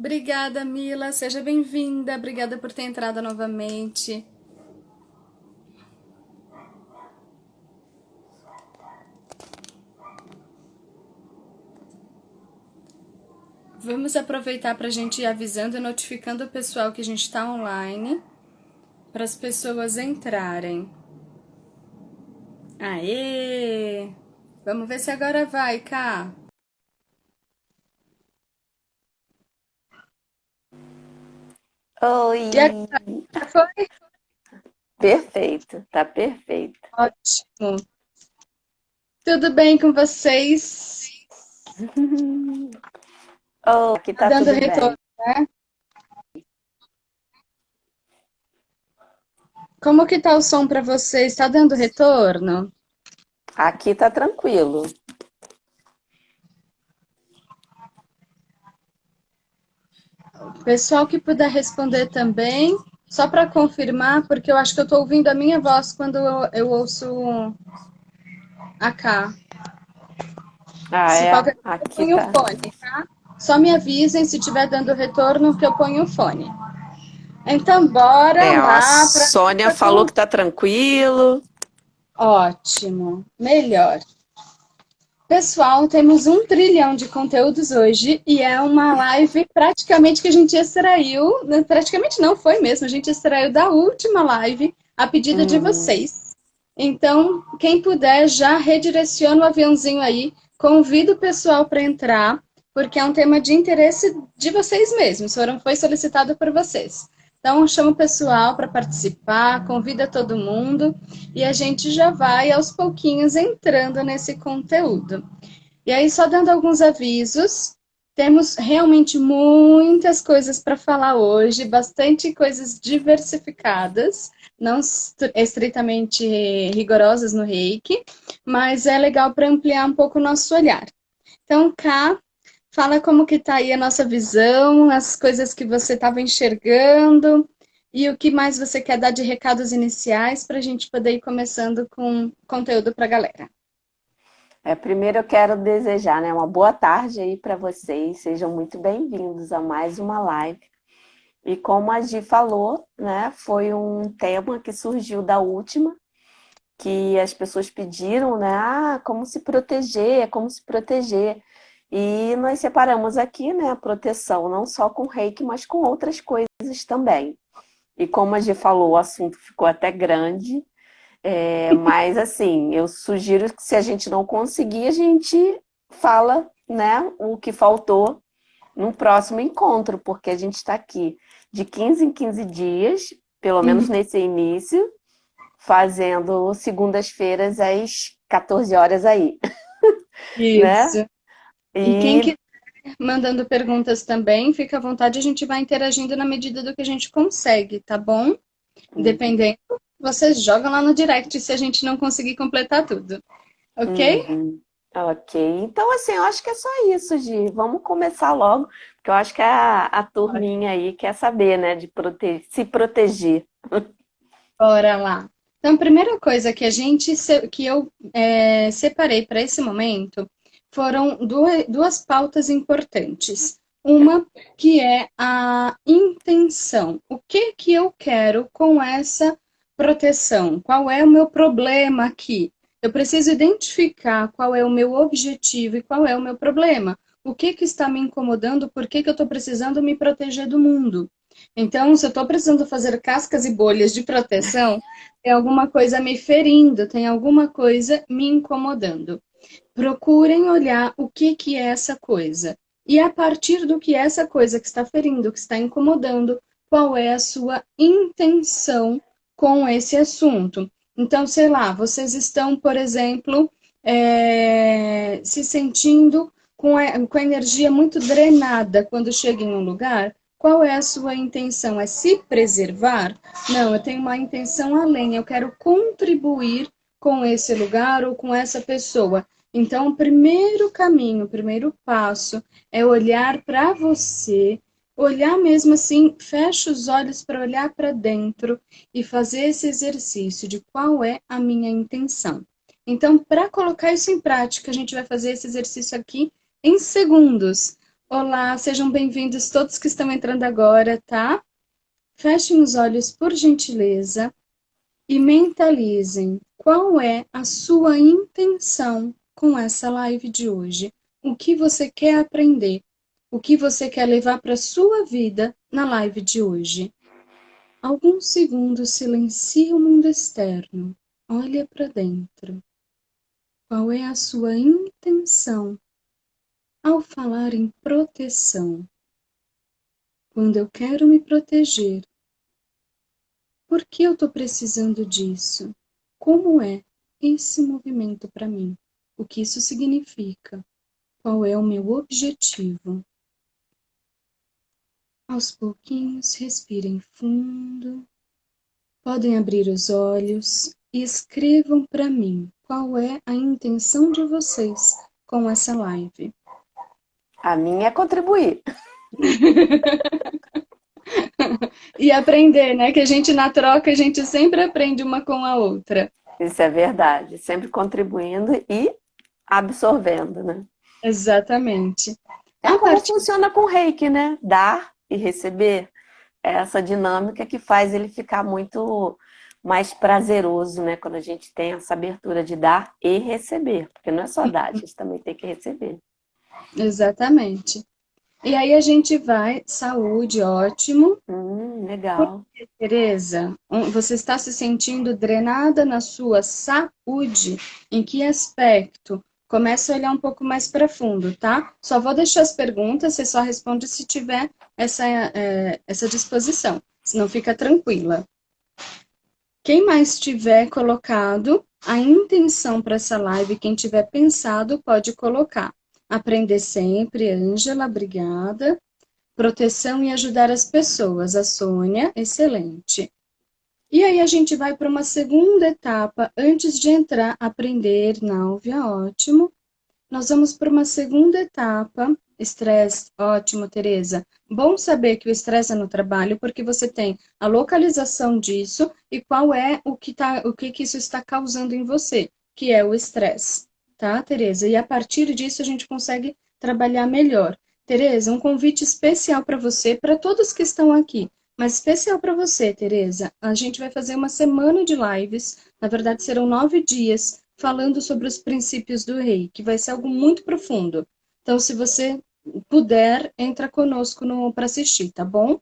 Obrigada, Mila. Seja bem-vinda. Obrigada por ter entrado novamente. Vamos aproveitar para a gente ir avisando e notificando o pessoal que a gente está online, para as pessoas entrarem. Aê! Vamos ver se agora vai, Cá. Oi, E agora foi? perfeito, tá perfeito. Ótimo. Tudo bem com vocês? Oh, aqui Tá tá dando tudo retorno, bem. né? Como que tá o som para vocês? Tá dando retorno? Aqui tá tranquilo. Pessoal que puder responder também, só para confirmar, porque eu acho que eu estou ouvindo a minha voz quando eu ouço a K. Ah, Se é, qualquer coisa, eu aqui ponho o tá. fone, tá? Só me avisem se estiver dando retorno que eu ponho o fone. Então, bora É, ó, a lá para Sônia nossa falou que tá tranquilo. Ótimo, melhor. Pessoal, temos 1 trilhão de conteúdos hoje e é uma live praticamente que a gente extraiu, praticamente não foi mesmo, a gente extraiu da última live a pedido de Uhum. vocês. Então, quem puder, já redireciona o aviãozinho aí, convida o pessoal para entrar, porque é um tema de interesse de vocês mesmos, foi solicitado por vocês. Então, chama o pessoal para participar, convida todo mundo e a gente já vai aos pouquinhos entrando nesse conteúdo. E aí, só dando alguns avisos, temos realmente muitas coisas para falar hoje, bastante coisas diversificadas, não estritamente rigorosas no Reiki, mas é legal para ampliar um pouco o nosso olhar. Então, Cá, fala como que está aí a nossa visão, as coisas que você estava enxergando e o que mais você quer dar de recados iniciais para a gente poder ir começando com conteúdo para a galera. Primeiro eu quero desejar, né, uma boa tarde aí para vocês. Sejam muito bem-vindos a mais uma live. E como a Gi falou, né, foi um tema que surgiu da última, que as pessoas pediram, né? Ah, como se proteger, como se proteger. E nós separamos aqui, né, a proteção, não só com reiki, mas com outras coisas também. E como a Gi falou, o assunto ficou até grande, mas assim, eu sugiro que se a gente não conseguir, a gente fala, né, o que faltou no próximo encontro, porque a gente está aqui de 15 em 15 dias, pelo menos Uhum. nesse início, fazendo segundas-feiras às 14 horas aí, né? Isso. E quem E quiser mandando perguntas também, fica à vontade, a gente vai interagindo na medida do que a gente consegue, tá bom? uhum, Dependendo, vocês jogam lá no direct se a gente não conseguir completar tudo, ok? uhum. Ok, então assim, eu acho que é só isso, Gi. Vamos começar logo, porque eu acho que a turminha aí quer saber, né, de se proteger. Bora lá. Então, a primeira coisa que que eu separei para esse momento foram duas pautas importantes. Uma que é a intenção. O que que eu quero com essa proteção? Qual é o meu problema aqui? Eu preciso identificar qual é o meu objetivo e qual é o meu problema. O que que está me incomodando? Por que que eu estou precisando me proteger do mundo? Então, se eu estou precisando fazer cascas e bolhas de proteção, tem alguma coisa me ferindo, tem alguma coisa me incomodando. Procurem olhar o que que é essa coisa. E a partir do que é essa coisa que está ferindo, que está incomodando, qual é a sua intenção com esse assunto? Então, sei lá, vocês estão, por exemplo, se sentindo com a energia muito drenada quando chega em um lugar. Qual é a sua intenção? É se preservar? Não, eu tenho uma intenção além, eu quero contribuir com esse lugar ou com essa pessoa. Então, o primeiro caminho, o primeiro passo é olhar para você, olhar mesmo assim, fecha os olhos para olhar para dentro e fazer esse exercício de qual é a minha intenção. Então, para colocar isso em prática, a gente vai fazer esse exercício aqui em segundos. Olá, sejam bem-vindos todos que estão entrando agora, tá? Fechem os olhos, por gentileza, e mentalizem qual é a sua intenção com essa live de hoje. O que você quer aprender? O que você quer levar para a sua vida na live de hoje? Alguns segundos, silencia o mundo externo. Olha para dentro. Qual é a sua intenção ao falar em proteção? Quando eu quero me proteger, por que eu estou precisando disso? Como é esse movimento para mim? O que isso significa? Qual é o meu objetivo? Aos pouquinhos, respirem fundo. Podem abrir os olhos e escrevam para mim qual é a intenção de vocês com essa live. A minha é contribuir. E aprender, né? Que a gente na troca, a gente sempre aprende uma com a outra. Isso é verdade. Sempre contribuindo e absorvendo, né? Exatamente. É como funciona com o Reiki, né? Dar e receber. É essa dinâmica que faz ele ficar muito mais prazeroso, né? Quando a gente tem essa abertura de dar e receber. Porque não é só dar, a gente também tem que receber. Exatamente. E aí a gente vai, saúde, ótimo. Legal. Tereza, você está se sentindo drenada na sua saúde? Em que aspecto? Começa a olhar um pouco mais para fundo, tá? Só vou deixar as perguntas, você só responde se tiver essa disposição. Senão fica tranquila. Quem mais tiver colocado a intenção para essa live, quem tiver pensado, pode colocar. Aprender sempre, Ângela, obrigada. Proteção e ajudar as pessoas, a Sônia, excelente. E aí a gente vai para uma segunda etapa, antes de entrar, aprender, Nálvia, ótimo. Nós vamos para uma segunda etapa, estresse, ótimo, Tereza. Bom saber que o estresse é no trabalho, porque você tem a localização disso e qual é o que isso está causando em você, que é o estresse, tá, Tereza? E a partir disso a gente consegue trabalhar melhor. Tereza, um convite especial para você, para todos que estão aqui, mas especial para você, Tereza. A gente vai fazer uma semana de lives, na verdade serão 9 dias, falando sobre os princípios do rei, que vai ser algo muito profundo. Então, se você puder, entra conosco para assistir, tá bom?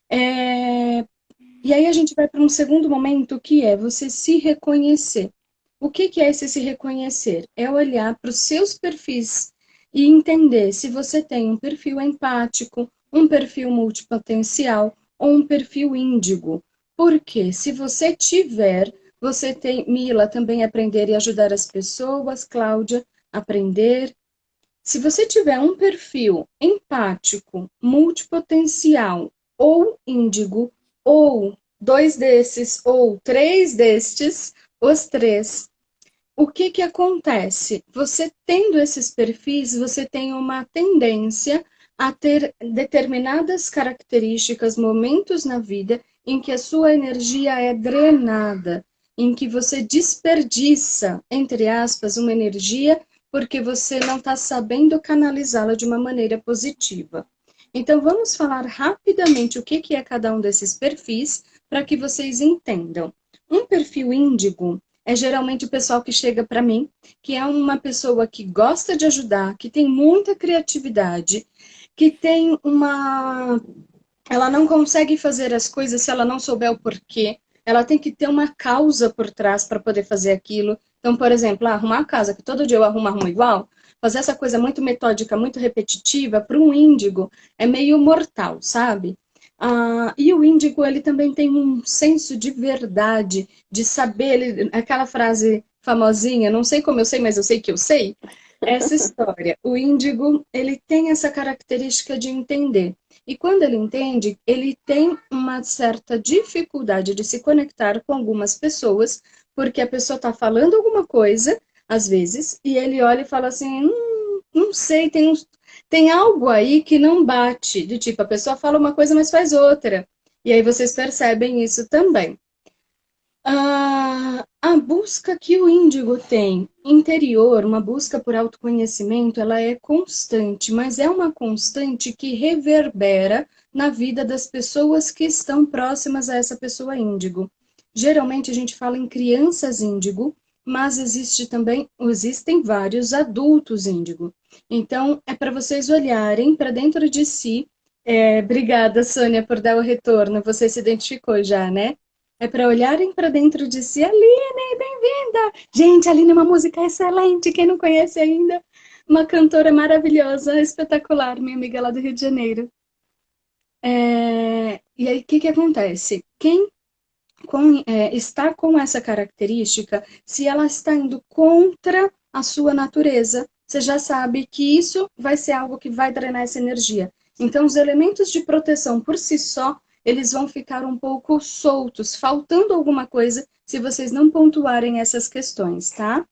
E aí a gente vai para um segundo momento, que é você se reconhecer. O que é esse se reconhecer? É olhar para os seus perfis e entender se você tem um perfil empático, um perfil multipotencial ou um perfil índigo. Porque se você tiver, você tem, Mila, também aprender e ajudar as pessoas, Cláudia, aprender. Se você tiver um perfil empático, multipotencial ou índigo, ou dois desses, ou três destes, os três, o que acontece? Você tendo esses perfis, você tem uma tendência a ter determinadas características, momentos na vida em que a sua energia é drenada, em que você desperdiça, entre aspas, uma energia porque você não está sabendo canalizá-la de uma maneira positiva. Então, vamos falar rapidamente o que é cada um desses perfis para que vocês entendam. Um perfil índigo é geralmente o pessoal que chega para mim, que é uma pessoa que gosta de ajudar, que tem muita criatividade, que tem uma... Ela não consegue fazer as coisas se ela não souber o porquê. Ela tem que ter uma causa por trás para poder fazer aquilo. Então, por exemplo, arrumar a casa, que todo dia eu arrumo igual, fazer essa coisa muito metódica, muito repetitiva, para um índigo é meio mortal, sabe? E o índigo, ele também tem um senso de verdade, de saber, aquela frase famosinha, não sei como eu sei, mas eu sei que eu sei, essa história. O índigo, ele tem essa característica de entender. E quando ele entende, ele tem uma certa dificuldade de se conectar com algumas pessoas, porque a pessoa está falando alguma coisa, às vezes, e ele olha e fala assim, não sei, tem algo aí que não bate, de tipo, a pessoa fala uma coisa, mas faz outra. E aí vocês percebem isso também. A busca que o índigo tem interior, uma busca por autoconhecimento, ela é constante, mas é uma constante que reverbera na vida das pessoas que estão próximas a essa pessoa índigo. Geralmente a gente fala em crianças índigo, mas existem vários adultos índigo. Então, é para vocês olharem para dentro de si. Obrigada, Sônia, por dar o retorno. Você se identificou já, né? É para olharem para dentro de si. Aline, bem-vinda! Gente, Aline é uma música excelente. Quem não conhece ainda, uma cantora maravilhosa, espetacular, minha amiga lá do Rio de Janeiro. E aí, o que acontece? Quem está com essa característica, se ela está indo contra a sua natureza, você já sabe que isso vai ser algo que vai drenar essa energia. Então, os elementos de proteção por si só, eles vão ficar um pouco soltos, faltando alguma coisa, se vocês não pontuarem essas questões, tá?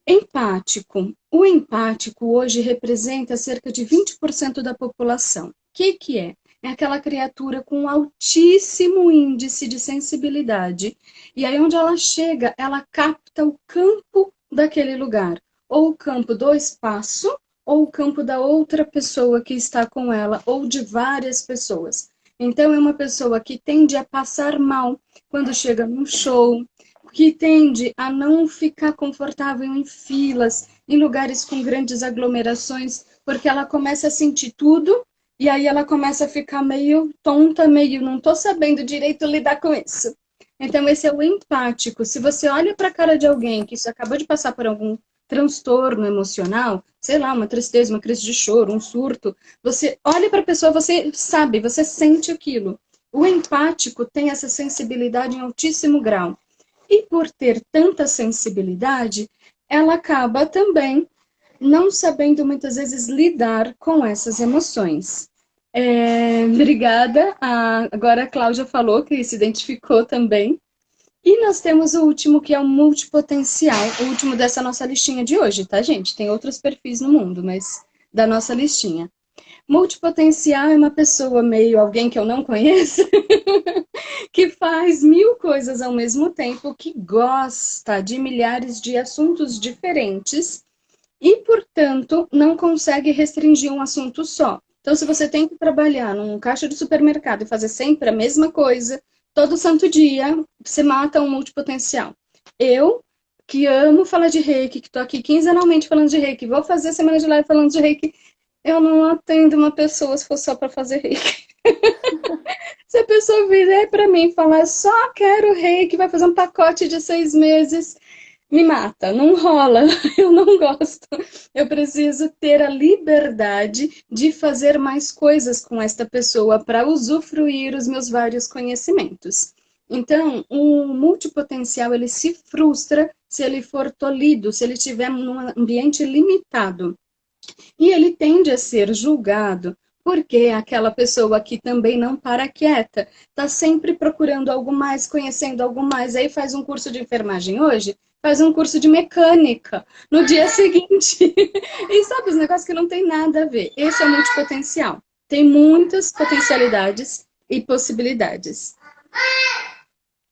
Empático. O empático hoje representa cerca de 20% da população. O que é? É aquela criatura com altíssimo índice de sensibilidade. E aí, onde ela chega, ela capta o campo daquele lugar. Ou o campo do espaço, ou o campo da outra pessoa que está com ela, ou de várias pessoas. Então, é uma pessoa que tende a passar mal quando chega num show, que tende a não ficar confortável em filas, em lugares com grandes aglomerações, porque ela começa a sentir tudo e aí ela começa a ficar meio tonta, meio não estou sabendo direito lidar com isso. Então, esse é o empático. Se você olha para a cara de alguém que isso acabou de passar por algum transtorno emocional, sei lá, uma tristeza, uma crise de choro, um surto, você olha para a pessoa, você sabe, você sente aquilo. O empático tem essa sensibilidade em altíssimo grau. E por ter tanta sensibilidade, ela acaba também não sabendo muitas vezes lidar com essas emoções. Obrigada. Agora a Cláudia falou que se identificou também. E nós temos o último, que é o multipotencial, o último dessa nossa listinha de hoje, tá, gente? Tem outros perfis no mundo, mas da nossa listinha. Multipotencial é uma pessoa meio alguém que eu não conheço, que faz mil coisas ao mesmo tempo, que gosta de milhares de assuntos diferentes e, portanto, não consegue restringir um assunto só. Então, se você tem que trabalhar num caixa de supermercado e fazer sempre a mesma coisa, todo santo dia, você mata um multipotencial. Eu, que amo falar de reiki, que estou aqui quinzenalmente falando de reiki, vou fazer a semana de live falando de reiki, eu não atendo uma pessoa se for só para fazer reiki. Se a pessoa vier para mim e falar, só quero reiki, vai fazer um pacote de 6 meses, me mata, não rola, eu não gosto. Eu preciso ter a liberdade de fazer mais coisas com esta pessoa para usufruir os meus vários conhecimentos. Então, o multipotencial, ele se frustra se ele for tolhido, se ele estiver num ambiente limitado. E ele tende a ser julgado porque aquela pessoa que também não para quieta, está sempre procurando algo mais, conhecendo algo mais, aí faz um curso de enfermagem hoje, faz um curso de mecânica no dia seguinte. E sabe, os negócios que não tem nada a ver. Esse é o multipotencial. Tem muitas potencialidades e possibilidades.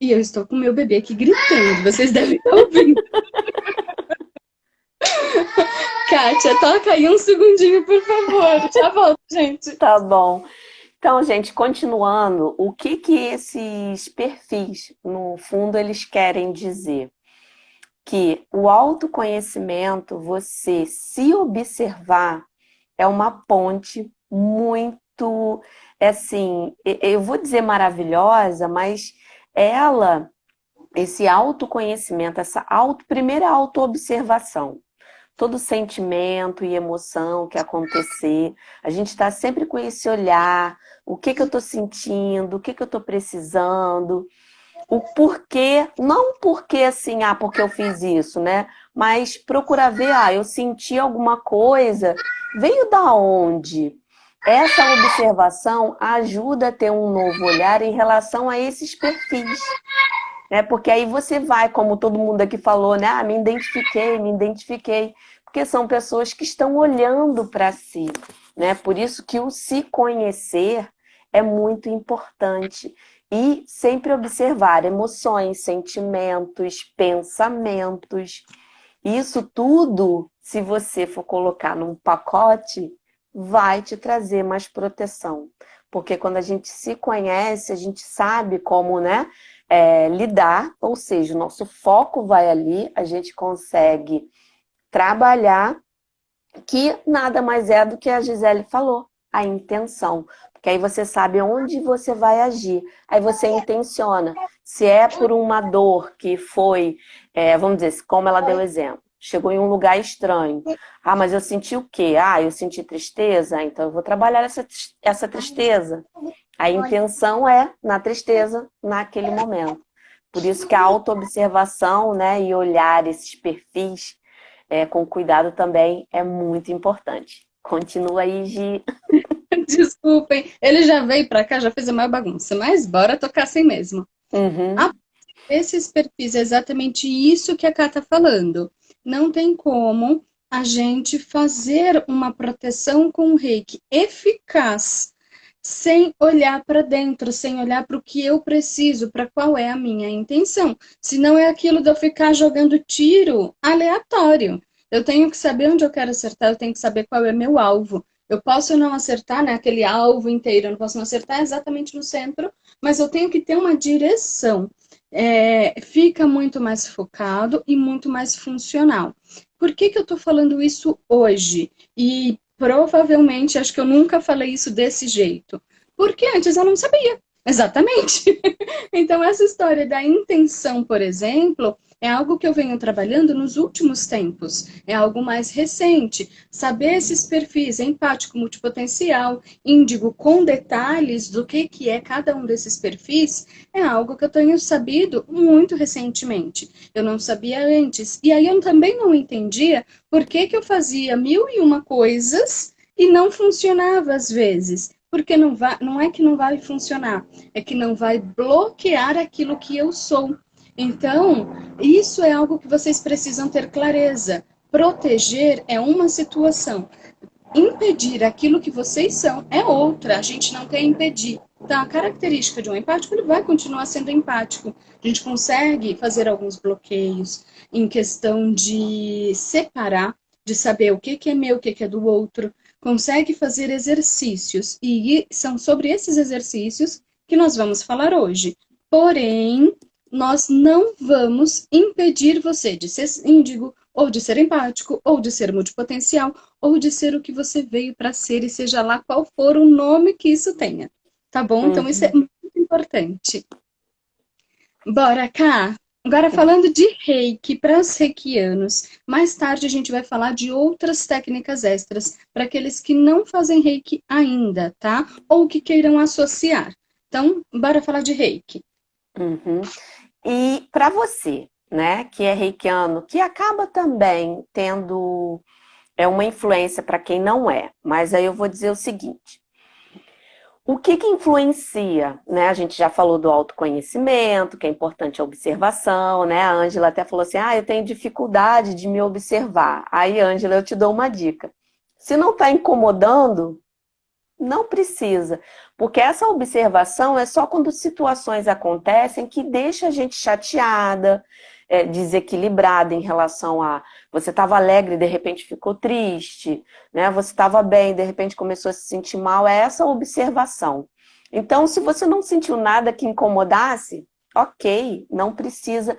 E eu estou com meu bebê aqui gritando, vocês devem estar ouvindo. Kátia, toca aí um segundinho, por favor. Já volto, gente. Tá bom. Então, gente, continuando, o que esses perfis, no fundo, eles querem dizer? Que o autoconhecimento, você se observar, é uma ponte muito, assim, eu vou dizer maravilhosa, mas ela, esse autoconhecimento, primeira autoobservação, todo sentimento e emoção que acontecer, a gente está sempre com esse olhar, o que eu estou sentindo, o que eu estou precisando, o porquê, não porque assim, porque eu fiz isso, né? Mas procurar ver, eu senti alguma coisa, veio da onde? Essa observação ajuda a ter um novo olhar em relação a esses perfis, né? Porque aí você vai, como todo mundo aqui falou, né? Me identifiquei. Porque são pessoas que estão olhando para si, né? Por isso que o se conhecer é muito importante. E sempre observar emoções, sentimentos, pensamentos. Isso tudo, se você for colocar num pacote, vai te trazer mais proteção. Porque quando a gente se conhece, a gente sabe como, né, lidar, ou seja, o nosso foco vai ali, a gente consegue trabalhar, que nada mais é do que a Gisele falou, a intenção. Porque aí você sabe onde você vai agir. Aí você intenciona. Se é por uma dor que foi, vamos dizer, como ela deu exemplo, chegou em um lugar estranho. Ah, mas eu senti o quê? Ah, eu senti tristeza, então eu vou trabalhar essa tristeza. A intenção é na tristeza, naquele momento. Por isso que a autoobservação, né, e olhar esses perfis com cuidado também é muito importante. Continua aí, Gi. Desculpem, ele já veio para cá, já fez a maior bagunça, mas bora tocar assim mesmo. Uhum. Esses perfis é exatamente isso que a Ká está falando. Não tem como a gente fazer uma proteção com reiki eficaz sem olhar para dentro, sem olhar para o que eu preciso, para qual é a minha intenção. Se não é aquilo de eu ficar jogando tiro aleatório. Eu tenho que saber onde eu quero acertar, eu tenho que saber qual é meu alvo. Eu posso não acertar, né, aquele alvo inteiro, eu não posso não acertar exatamente no centro, mas eu tenho que ter uma direção. Fica muito mais focado e muito mais funcional. Por que que eu estou falando isso hoje? E provavelmente, acho que eu nunca falei isso desse jeito. Porque antes eu não sabia. Exatamente. Então, essa história da intenção, por exemplo, é algo que eu venho trabalhando nos últimos tempos. É algo mais recente. Saber esses perfis empático, multipotencial, índigo, com detalhes do que é cada um desses perfis, é algo que eu tenho sabido muito recentemente. Eu não sabia antes. E aí eu também não entendia por que que eu fazia mil e uma coisas e não funcionava às vezes. Porque não é que não vai funcionar, é que não vai bloquear aquilo que eu sou. Então, isso é algo que vocês precisam ter clareza. Proteger é uma situação, impedir aquilo que vocês são é outra. A gente não quer impedir. Então, a característica de um empático, ele vai continuar sendo empático. A gente consegue fazer alguns bloqueios em questão de separar, de saber o que é meu, o que é do outro. Consegue fazer exercícios. E são sobre esses exercícios que nós vamos falar hoje. Porém, nós não vamos impedir você de ser índigo, ou de ser empático, ou de ser multipotencial, ou de ser o que você veio para ser, e seja lá qual for o nome que isso tenha. Tá bom? Então, isso é Uhum. muito importante. Bora, cá. Agora, falando de reiki para os reikianos, mais tarde a gente vai falar de outras técnicas extras para aqueles que não fazem reiki ainda, tá? Ou que queiram associar. Então, bora falar de reiki. Uhum. E para você, né, que é reikiano, que acaba também tendo uma influência para quem não é, mas aí eu vou dizer o seguinte: o que influencia, né? A gente já falou do autoconhecimento, que é importante a observação, né? A Ângela até falou assim: ah, eu tenho dificuldade de me observar. Aí, Ângela, eu te dou uma dica. Se não está incomodando, não precisa, porque essa observação é só quando situações acontecem que deixa a gente chateada, desequilibrada em relação a você estava alegre e de repente ficou triste, né? Você estava bem, de repente começou a se sentir mal, é essa observação. Então, se você não sentiu nada que incomodasse, ok, não precisa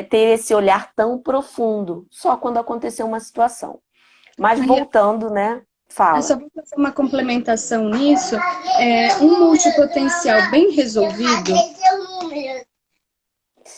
ter esse olhar tão profundo, só quando aconteceu uma situação. Mas Aí, voltando, né? eu só Fala. vou fazer uma complementação nisso. Um multipotencial bem resolvido.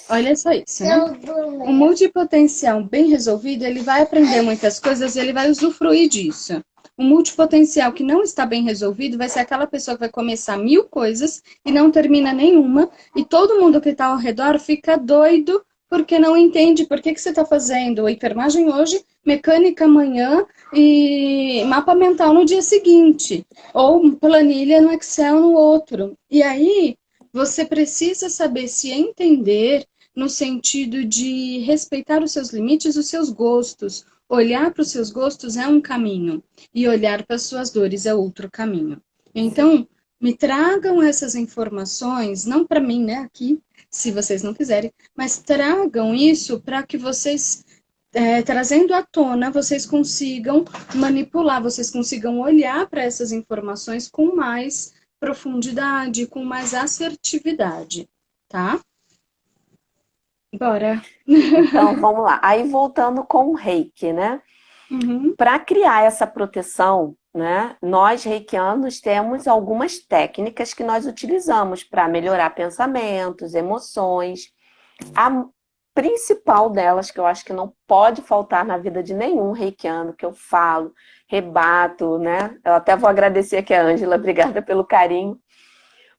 Olha só isso, né? Um multipotencial bem resolvido, ele vai aprender muitas coisas e ele vai usufruir disso. Um multipotencial que não está bem resolvido vai ser aquela pessoa que vai começar mil coisas e não termina nenhuma, e todo mundo que está ao redor fica doido porque não entende por que você está fazendo enfermagem hoje, mecânica amanhã e mapa mental no dia seguinte, ou planilha no Excel no outro. E aí você precisa saber se entender no sentido de respeitar os seus limites, os seus gostos. Olhar para os seus gostos é um caminho, e olhar para as suas dores é outro caminho. Então, Me tragam essas informações, não para mim, né, aqui, se vocês não quiserem, mas tragam isso para que vocês, trazendo à tona, vocês consigam manipular, vocês consigam olhar para essas informações com mais profundidade, com mais assertividade, tá? Bora. Então, vamos lá. Aí, voltando com o reiki, né? Uhum. Para criar essa proteção, né, nós reikianos temos algumas técnicas que nós utilizamos para melhorar pensamentos, emoções. A principal delas, que eu acho que não pode faltar na vida de nenhum reikiano, que eu falo, rebato, né? Eu até vou agradecer aqui a Ângela, obrigada pelo carinho,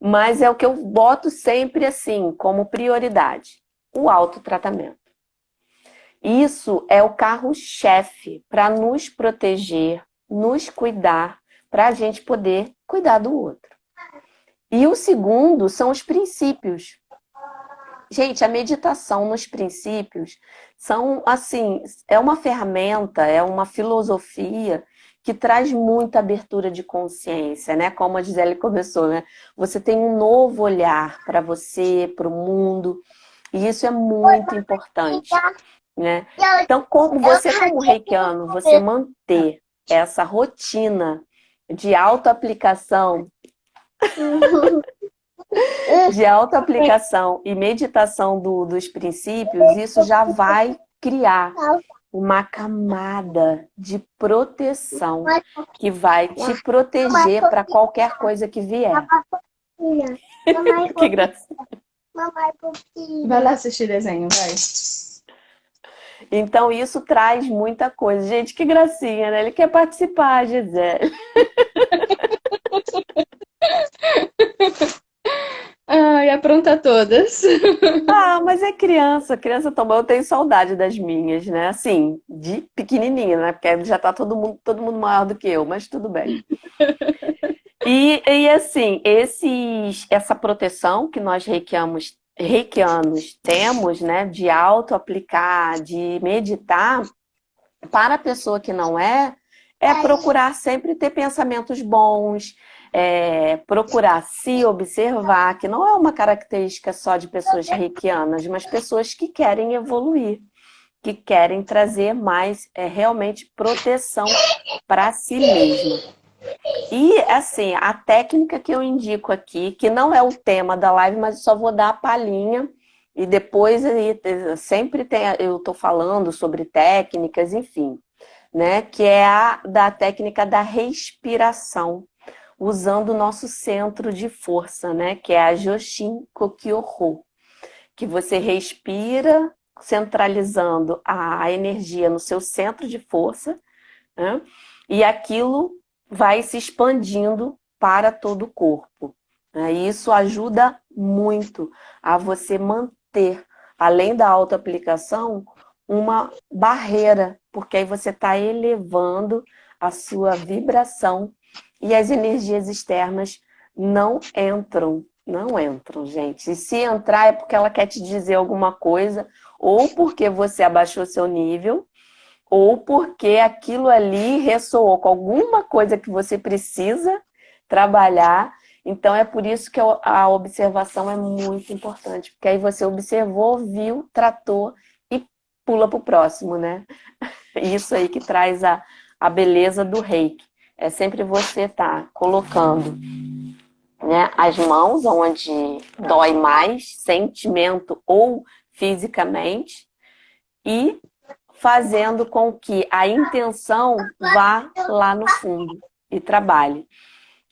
mas é o que eu boto sempre assim, como prioridade, o autotratamento. Isso é o carro-chefe para nos proteger, nos cuidar, para a gente poder cuidar do outro. E o segundo são os princípios. Gente, a meditação nos princípios são, assim, é uma ferramenta, é uma filosofia que traz muita abertura de consciência, né? Como a Gisele começou, né? Você tem um novo olhar para você, para o mundo, e isso é muito importante, né? Então, como você, como reikiano, você manter essa rotina de autoaplicação, de autoaplicação e meditação dos princípios, isso já vai criar uma camada de proteção que vai te proteger para qualquer coisa que vier. Que graça. Vai lá assistir desenho, vai. Então, isso traz muita coisa. Gente, que gracinha, né? Ele quer participar, Gisele. Ai, apronta todas. Ah, mas é criança. Criança também. Eu tenho saudade das minhas, né? Assim, de pequenininha, né? Porque já tá todo mundo maior do que eu, mas tudo bem. E assim, essa proteção que nós reikianos temos, né? De auto-aplicar, de meditar, para a pessoa que não é procurar sempre ter pensamentos bons, procurar se observar, que não é uma característica só de pessoas reikianas, mas pessoas que querem evoluir, que querem trazer mais realmente proteção para si mesma. E assim, a técnica que eu indico aqui, que não é o tema da live, mas eu só vou dar a palhinha, e depois sempre eu estou falando sobre técnicas, enfim, né? Que é a da técnica da respiração, usando o nosso centro de força, né? Que é a Joshin Kokyoho, que você respira centralizando a energia no seu centro de força, né? E aquilo vai se expandindo para todo o corpo, né? E isso ajuda muito a você manter, além da autoaplicação, uma barreira, porque aí você está elevando a sua vibração e as energias externas não entram, gente. E se entrar é porque ela quer te dizer alguma coisa, ou porque você abaixou seu nível, ou porque aquilo ali ressoou com alguma coisa que você precisa trabalhar. Então é por isso que a observação é muito importante, porque aí você observou, viu, tratou e pula para o próximo, né? Isso aí que traz a beleza do reiki. É sempre você estar colocando, né, as mãos onde dói mais, sentimento ou fisicamente, e fazendo com que a intenção vá lá no fundo e trabalhe.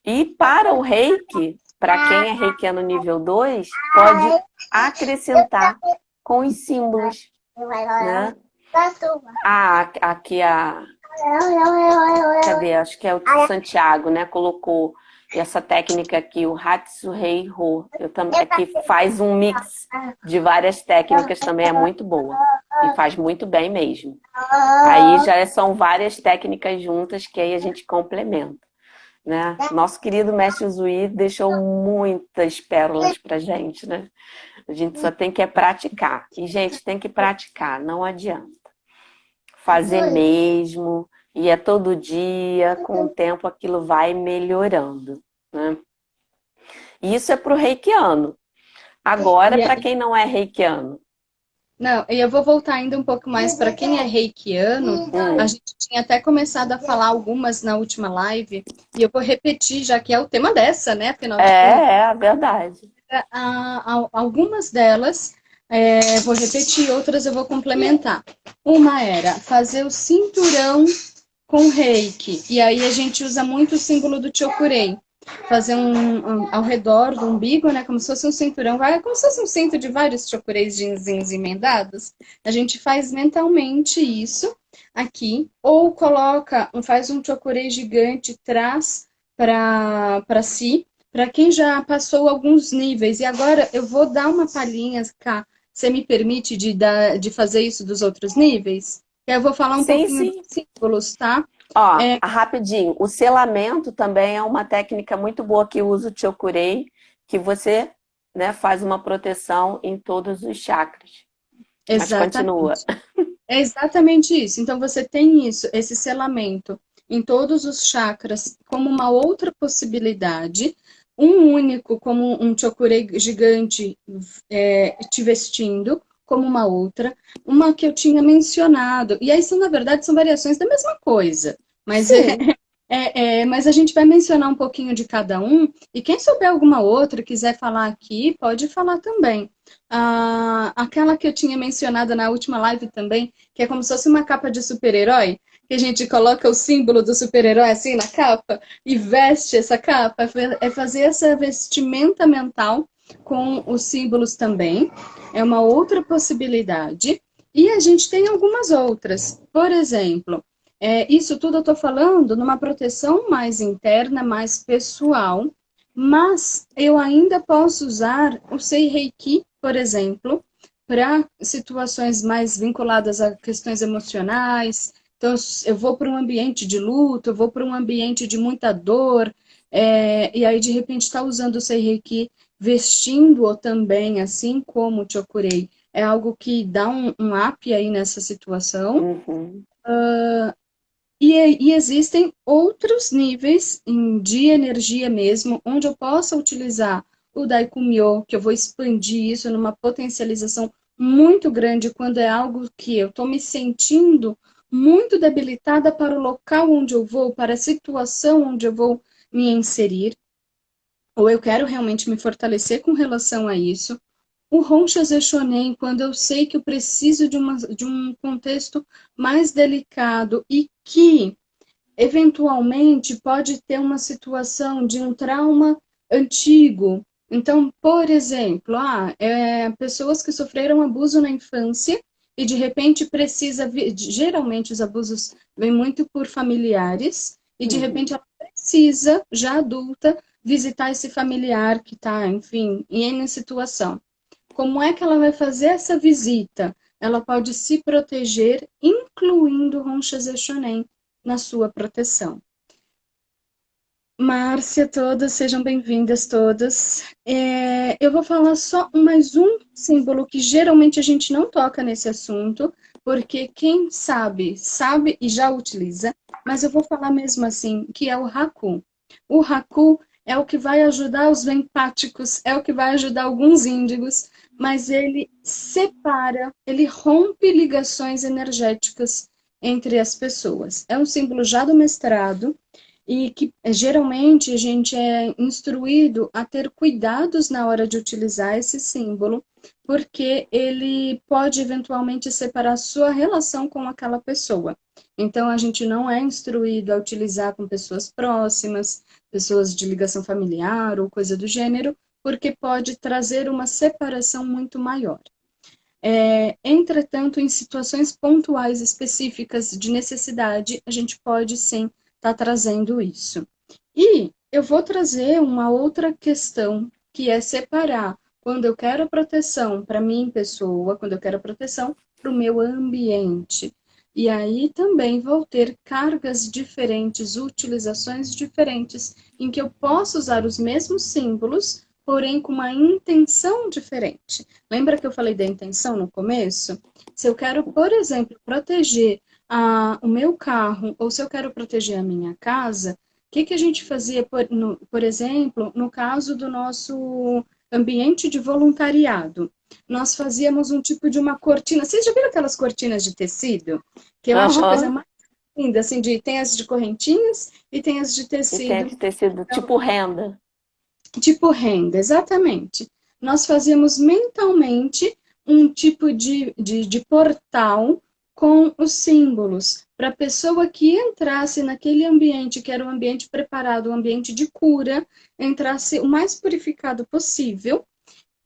E para o reiki, para quem é reikiano nível 2, pode acrescentar com os símbolos, né? Aqui cadê? Acho que é o Santiago, né? Colocou essa técnica aqui, o Hatsuhei Ho. Que faz um mix de várias técnicas, também é muito boa. E faz muito bem mesmo. Aí já são várias técnicas juntas que aí a gente complementa, né? Nosso querido mestre Zui deixou muitas pérolas pra gente, né? A gente só tem que praticar. E, gente, tem que praticar, não adianta. Fazer mesmo, e é todo dia, com o tempo aquilo vai melhorando, né? E isso é para o reikiano. Agora, E para aí, quem não é reikiano. não, e eu vou voltar ainda um pouco mais para quem é reikiano. A gente tinha até começado a falar algumas na última live, e eu vou repetir, já que é o tema dessa, né? Afinal de contas, É a verdade. algumas delas, vou repetir, outras eu vou complementar. Uma era fazer o cinturão com reiki, e aí a gente usa muito o símbolo do Chokurei. Fazer ao redor do umbigo, né? Como se fosse um cinturão, como se fosse um cinto de vários chokureizinhos emendados. A gente faz mentalmente isso aqui, ou faz um chokurei gigante, traz para si, para quem já passou alguns níveis. E agora eu vou dar uma palhinha, cá. Você me permite de fazer isso dos outros níveis? Eu vou falar um Sim, pouquinho dos sim. símbolos, tá? Ó, rapidinho, o selamento também é uma técnica muito boa que usa o Chokurei, que você, né, faz uma proteção em todos os chakras. Mas continua. Exatamente. É exatamente isso. Então você tem isso, esse selamento em todos os chakras como uma outra possibilidade, um único como um chokurei gigante te vestindo como uma outra, uma que eu tinha mencionado. E aí são, na verdade, são variações da mesma coisa, mas Sim. mas a gente vai mencionar um pouquinho de cada um, e quem souber alguma outra, quiser falar aqui, pode falar também. Aquela que eu tinha mencionado na última live também, que é como se fosse uma capa de super-herói, que a gente coloca o símbolo do super-herói assim na capa e veste essa capa, é fazer essa vestimenta mental com os símbolos também, é uma outra possibilidade. E a gente tem algumas outras. Por exemplo, isso tudo eu estou falando numa proteção mais interna, mais pessoal, mas eu ainda posso usar o Sei Reiki, por exemplo, para situações mais vinculadas a questões emocionais. Então, eu vou para um ambiente de luto, eu vou para um ambiente de muita dor, e aí de repente está usando o Sei Reiki, vestindo-o também, assim como o Chokurei. É algo que dá um up aí nessa situação. Uhum. E existem outros níveis de energia mesmo, onde eu possa utilizar o Daikumyo, que eu vou expandir isso numa potencialização muito grande quando é algo que eu estou me sentindo muito debilitada para o local onde eu vou, para a situação onde eu vou me inserir, ou eu quero realmente me fortalecer com relação a isso. O Honshas Shonen, quando eu sei que eu preciso de um contexto mais delicado e que eventualmente pode ter uma situação de um trauma antigo. Então, por exemplo, pessoas que sofreram abuso na infância e de repente geralmente os abusos vêm muito por familiares e de repente ela precisa, já adulta, visitar esse familiar que está, enfim, em N situação. Como é que ela vai fazer essa visita? Ela pode se proteger, incluindo Honshas Shonen na sua proteção. Márcia, todas, sejam bem-vindas todas. Eu vou falar só mais um símbolo que geralmente a gente não toca nesse assunto, porque quem sabe, sabe e já utiliza, mas eu vou falar mesmo assim, que é o Haku. O Haku é o que vai ajudar os empáticos, é o que vai ajudar alguns índigos, mas ele separa, ele rompe ligações energéticas entre as pessoas. É um símbolo já do mestrado, e que geralmente a gente é instruído a ter cuidados na hora de utilizar esse símbolo, porque ele pode eventualmente separar sua relação com aquela pessoa. Então a gente não é instruído a utilizar com pessoas próximas, pessoas de ligação familiar ou coisa do gênero, porque pode trazer uma separação muito maior. Entretanto, em situações pontuais específicas de necessidade, a gente pode sim estar trazendo isso. E eu vou trazer uma outra questão, que é separar quando eu quero proteção para mim, pessoa, quando eu quero proteção para o meu ambiente. E aí também vou ter cargas diferentes, utilizações diferentes, em que eu posso usar os mesmos símbolos, porém com uma intenção diferente. Lembra que eu falei da intenção no começo? Se eu quero, por exemplo, proteger o meu carro, ou se eu quero proteger a minha casa, que a gente fazia, por exemplo, no caso do nosso ambiente de voluntariado? Nós fazíamos um tipo de uma cortina. Vocês já viram aquelas cortinas de tecido? Que eu acho a coisa Aham. mais linda, assim, tem as de correntinhas e tem as de E tem tecido. que ter sido tipo renda. Tipo renda, exatamente. Nós fazíamos mentalmente um tipo de portal com os símbolos, para a pessoa que entrasse naquele ambiente, que era um ambiente preparado, um ambiente de cura, entrasse o mais purificado possível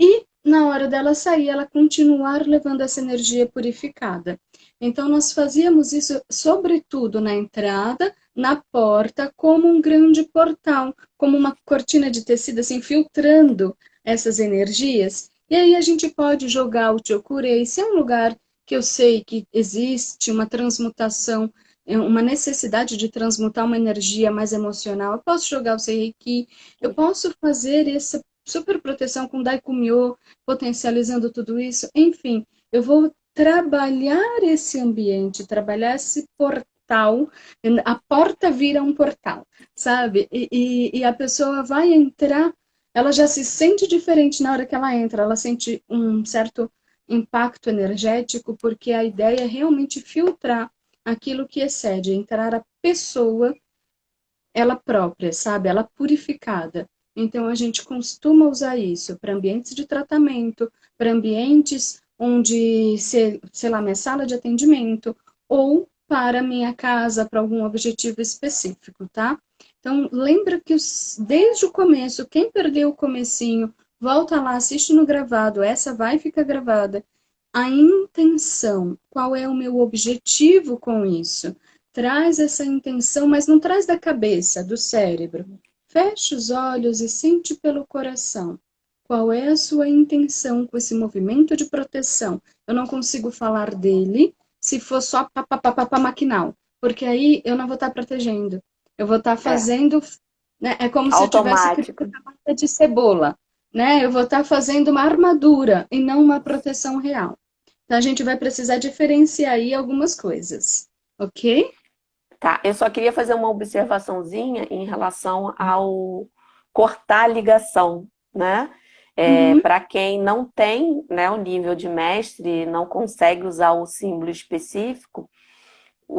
e na hora dela sair, ela continuar levando essa energia purificada. Então, nós fazíamos isso, sobretudo na entrada, na porta, como um grande portal, como uma cortina de tecido, assim, filtrando essas energias. E aí a gente pode jogar o Chokurei, se é um lugar que eu sei que existe uma transmutação, uma necessidade de transmutar uma energia mais emocional, eu posso jogar o Seiki, eu posso fazer essa super proteção com Daikumyo, potencializando tudo isso. Enfim, eu vou trabalhar esse ambiente, trabalhar esse portal. A porta vira um portal, sabe? E a pessoa vai entrar, ela já se sente diferente na hora que ela entra, ela sente um certo impacto energético, porque a ideia é realmente filtrar aquilo que excede, entrar a pessoa ela própria, sabe? Ela purificada. Então, a gente costuma usar isso para ambientes de tratamento, para ambientes onde, sei lá, minha sala de atendimento, ou para minha casa, para algum objetivo específico, tá? Então, lembra que desde o começo, quem perdeu o comecinho, volta lá, assiste no gravado, essa vai ficar gravada. A intenção, qual é o meu objetivo com isso? Traz essa intenção, mas não traz da cabeça, do cérebro. Feche os olhos e sente pelo coração. Qual é a sua intenção com esse movimento de proteção? Eu não consigo falar dele se for só papapá maquinal, porque aí eu não vou estar protegendo. Eu vou estar É, fazendo, né? É como se eu tivesse criado automático. camada de cebola, né? Eu vou estar fazendo uma armadura e não uma proteção real. Então a gente vai precisar diferenciar aí algumas coisas, ok? Tá, eu só queria fazer uma observaçãozinha em relação ao cortar a ligação, né? Uhum, Para quem não tem, né, o nível de mestre, não consegue usar o símbolo específico,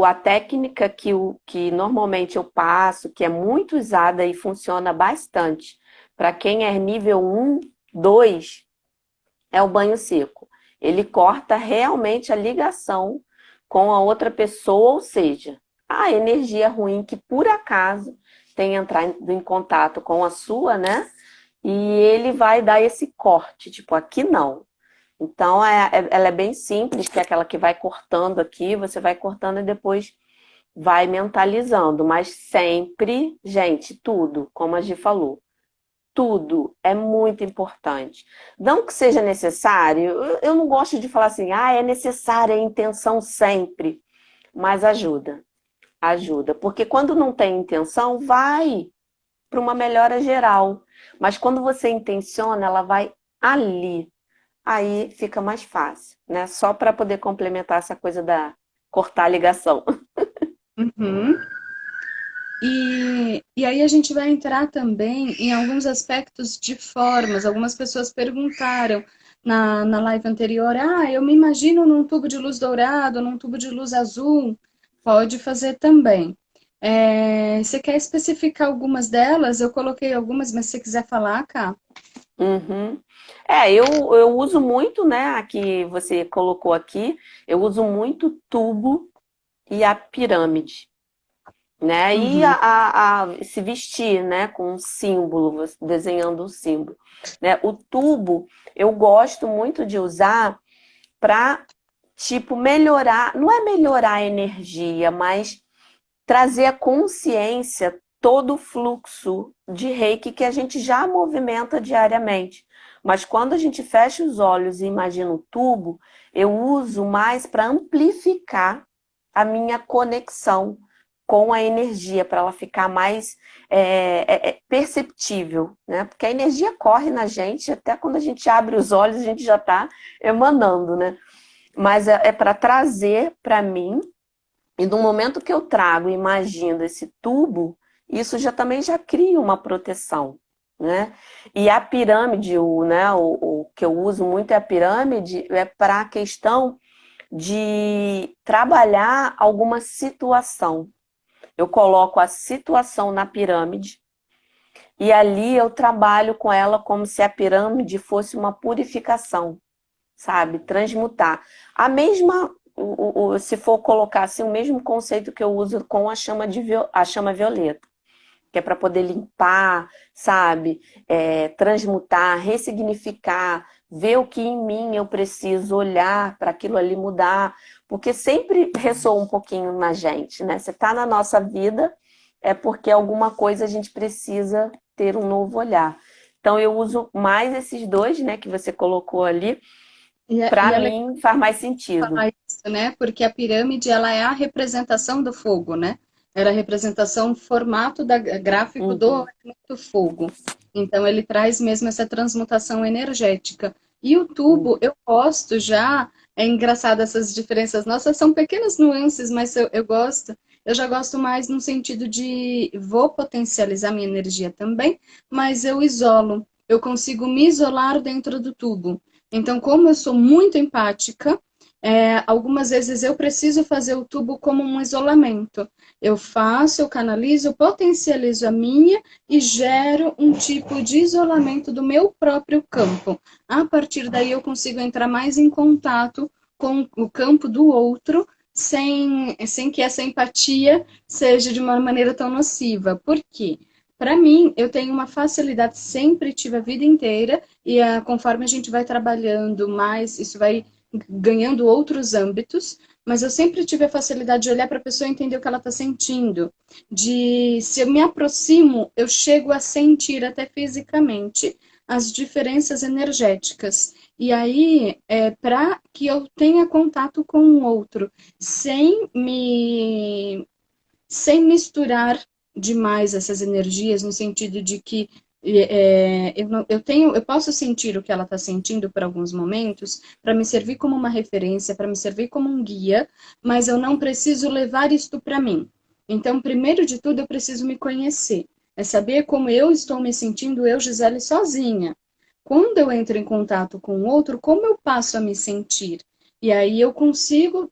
a técnica que normalmente eu passo, que é muito usada e funciona bastante, para quem é nível 1, 2, é o banho seco. Ele corta realmente a ligação com a outra pessoa, ou seja, a energia ruim que por acaso tem entrado em contato com a sua, né? E ele vai dar esse corte, tipo, aqui não. Então, ela é bem simples, que é aquela que vai cortando aqui, você vai cortando e depois vai mentalizando. Mas sempre, gente, tudo, como a Gi falou, tudo é muito importante. Não que seja necessário, eu não gosto de falar assim, é necessária a intenção sempre, mas ajuda, ajuda. Porque quando não tem intenção, vai para uma melhora geral. Mas quando você intenciona, ela vai ali. Aí fica mais fácil, né? Só para poder complementar essa coisa da cortar a ligação. uhum. E aí a gente vai entrar também em alguns aspectos de formas. Algumas pessoas perguntaram na live anterior, eu me imagino num tubo de luz dourado, num tubo de luz azul. Pode fazer também. Você quer especificar algumas delas? Eu coloquei algumas, mas se você quiser falar, cá. Uhum. Eu uso muito, né? Aqui você colocou aqui, eu uso muito tubo e a pirâmide, né? E Uhum. se vestir, né? Com um símbolo, desenhando um símbolo, né? O tubo eu gosto muito de usar para, tipo, melhorar, não é melhorar a energia, mas trazer a consciência todo o fluxo de reiki que a gente já movimenta diariamente. Mas quando a gente fecha os olhos e imagina o tubo, eu uso mais para amplificar a minha conexão com a energia, para ela ficar mais perceptível, né? Porque a energia corre na gente, até quando a gente abre os olhos, a gente já está emanando, né? Mas é para trazer para mim e no momento que eu trago e imagino esse tubo, isso já também já cria uma proteção, né? E a pirâmide, o que eu uso muito é a pirâmide, é para a questão de trabalhar alguma situação. Eu coloco a situação na pirâmide e ali eu trabalho com ela como se a pirâmide fosse uma purificação, sabe? Transmutar. A mesma, se for colocar assim, o mesmo conceito que eu uso com a chama violeta, que é para poder limpar, sabe? Transmutar, ressignificar, ver o que em mim eu preciso olhar para aquilo ali mudar, porque sempre ressoa um pouquinho na gente, né? Você está na nossa vida, é porque alguma coisa a gente precisa ter um novo olhar. Então eu uso mais esses dois, né, que você colocou ali, E para é legal mim faz mais sentido. falar isso, né? Porque a pirâmide, ela é a representação do fogo, né? Era a representação, formato gráfico do Uhum, elemento fogo. Então, ele traz mesmo essa transmutação energética. E o uhum. tubo, eu gosto já, é engraçado essas diferenças nossas, são pequenas nuances, mas eu gosto. Eu já gosto mais no sentido de vou potencializar minha energia também, mas eu isolo. Eu consigo me isolar dentro do tubo. Então, como eu sou muito empática, algumas vezes eu preciso fazer o tubo como um isolamento. Eu faço, eu canalizo, eu potencializo a minha e gero um tipo de isolamento do meu próprio campo. A partir daí eu consigo entrar mais em contato com o campo do outro, sem que essa empatia seja de uma maneira tão nociva. Por quê? Para mim, eu tenho uma facilidade, sempre tive a vida inteira, e conforme a gente vai trabalhando mais, isso vai ganhando outros âmbitos, mas eu sempre tive a facilidade de olhar para a pessoa e entender o que ela está sentindo. De se eu me aproximo, eu chego a sentir até fisicamente as diferenças energéticas. E aí, para que eu tenha contato com o outro, sem misturar demais essas energias, no sentido de que eu posso sentir o que ela está sentindo por alguns momentos, para me servir como uma referência, para me servir como um guia, mas eu não preciso levar isto para mim. Então, primeiro de tudo, eu preciso me conhecer, é saber como eu estou me sentindo, eu, Gisele, sozinha. Quando eu entro em contato com o outro, como eu passo a me sentir? E aí eu consigo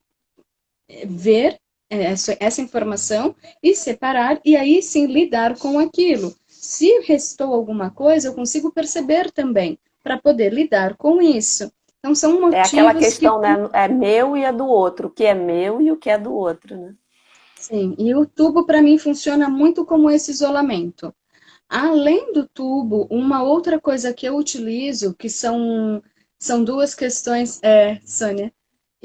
ver essa informação e separar, e aí sim lidar com aquilo. Se restou alguma coisa, eu consigo perceber também, para poder lidar com isso. Então, são É aquela motivos que. questão, né? É meu e é do outro, o que é meu e o que é do outro, né? Sim, e o tubo, para mim, funciona muito como esse isolamento. Além do tubo, uma outra coisa que eu utilizo, que são duas questões, Sânia.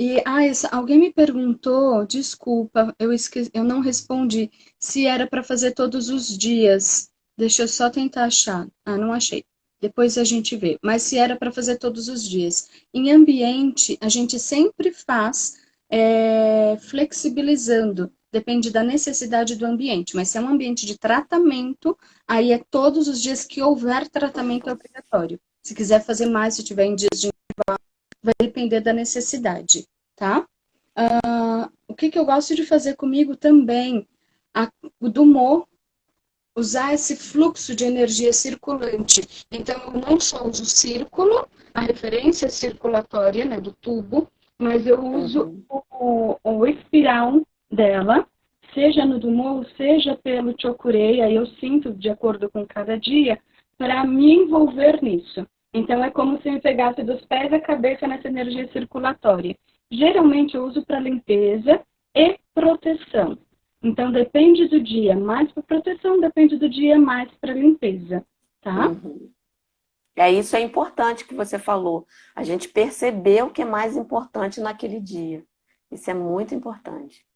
E alguém me perguntou, desculpa, eu não respondi, se era para fazer todos os dias. Deixa eu só tentar achar. Ah, não achei. Depois a gente vê. Mas se era para fazer todos os dias. Em ambiente, a gente sempre faz flexibilizando. Depende da necessidade do ambiente. Mas se é um ambiente de tratamento, aí é todos os dias que houver tratamento obrigatório. Se quiser fazer mais, se tiver em dias de vai depender da necessidade, tá? O que eu gosto de fazer comigo também, o do Mo, usar esse fluxo de energia circulante. Então, eu não só uso o círculo, a referência circulatória, né, do tubo, mas eu uso Uhum. o espiral dela, seja no Dumont, seja pelo Chokurei, aí eu sinto de acordo com cada dia, para me envolver nisso. Então, é como se me pegasse dos pés à cabeça nessa energia circulatória. Geralmente, eu uso para limpeza e proteção. Então, depende do dia mais para proteção, depende do dia mais para limpeza, tá? Uhum. Isso é importante que você falou. A gente percebeu o que é mais importante naquele dia. Isso é muito importante.